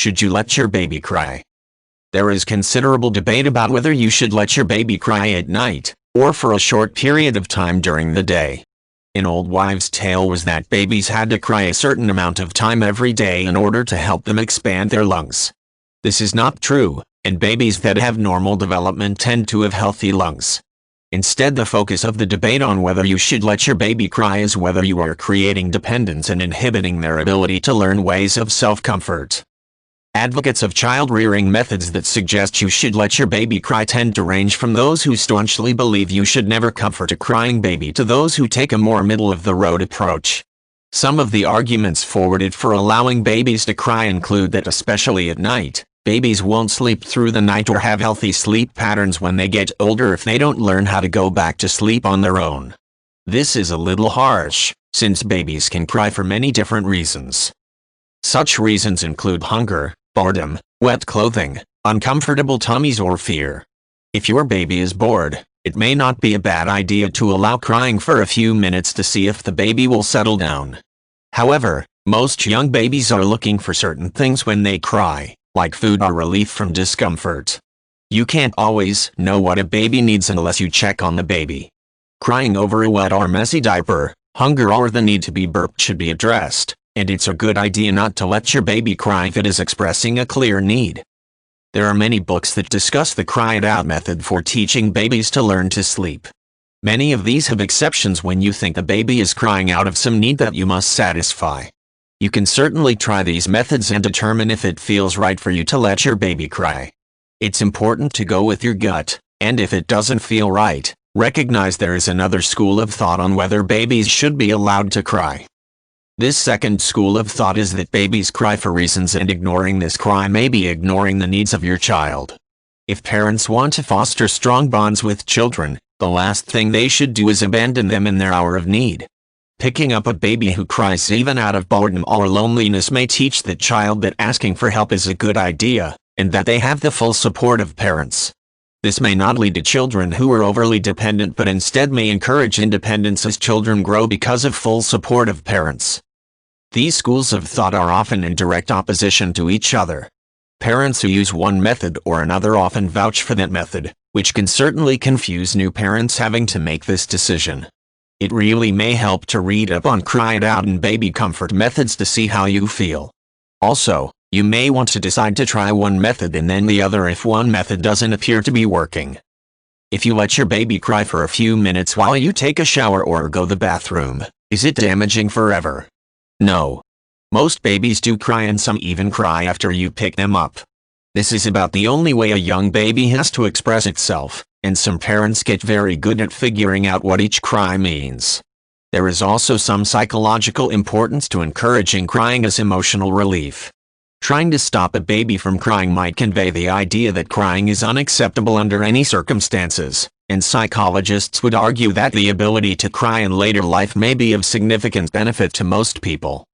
Should you let your baby cry? There is considerable debate about whether you should let your baby cry at night, or for a short period of time during the day. An old wives' tale was that babies had to cry a certain amount of time every day in order to help them expand their lungs. This is not true, and babies that have normal development tend to have healthy lungs. Instead, the focus of the debate on whether you should let your baby cry is whether you are creating dependence and inhibiting their ability to learn ways of self-comfort. Advocates of child-rearing methods that suggest you should let your baby cry tend to range from those who staunchly believe you should never comfort a crying baby to those who take a more middle-of-the-road approach. Some of the arguments forwarded for allowing babies to cry include that especially at night, babies won't sleep through the night or have healthy sleep patterns when they get older if they don't learn how to go back to sleep on their own. This is a little harsh, since babies can cry for many different reasons. Such reasons include hunger, boredom, wet clothing, uncomfortable tummies, or fear. If your baby is bored, it may not be a bad idea to allow crying for a few minutes to see if the baby will settle down. However, most young babies are looking for certain things when they cry, like food or relief from discomfort. You can't always know what a baby needs unless you check on the baby. Crying over a wet or messy diaper, hunger, or the need to be burped should be addressed, and it's a good idea not to let your baby cry if it is expressing a clear need. There are many books that discuss the cry it out method for teaching babies to learn to sleep. Many of these have exceptions when you think the baby is crying out of some need that you must satisfy. You can certainly try these methods and determine if it feels right for you to let your baby cry. It's important to go with your gut, and if it doesn't feel right, recognize there is another school of thought on whether babies should be allowed to cry. This second school of thought is that babies cry for reasons, and ignoring this cry may be ignoring the needs of your child. If parents want to foster strong bonds with children, the last thing they should do is abandon them in their hour of need. Picking up a baby who cries even out of boredom or loneliness may teach the child that asking for help is a good idea, and that they have the full support of parents. This may not lead to children who are overly dependent, but instead may encourage independence as children grow because of full support of parents. These schools of thought are often in direct opposition to each other. Parents who use one method or another often vouch for that method, which can certainly confuse new parents having to make this decision. It really may help to read up on cry it out and baby comfort methods to see how you feel. Also, you may want to decide to try one method and then the other if one method doesn't appear to be working. If you let your baby cry for a few minutes while you take a shower or go to the bathroom, is it damaging forever? No. Most babies do cry, and some even cry after you pick them up. This is about the only way a young baby has to express itself, and some parents get very good at figuring out what each cry means. There is also some psychological importance to encouraging crying as emotional relief. Trying to stop a baby from crying might convey the idea that crying is unacceptable under any circumstances, and psychologists would argue that the ability to cry in later life may be of significant benefit to most people.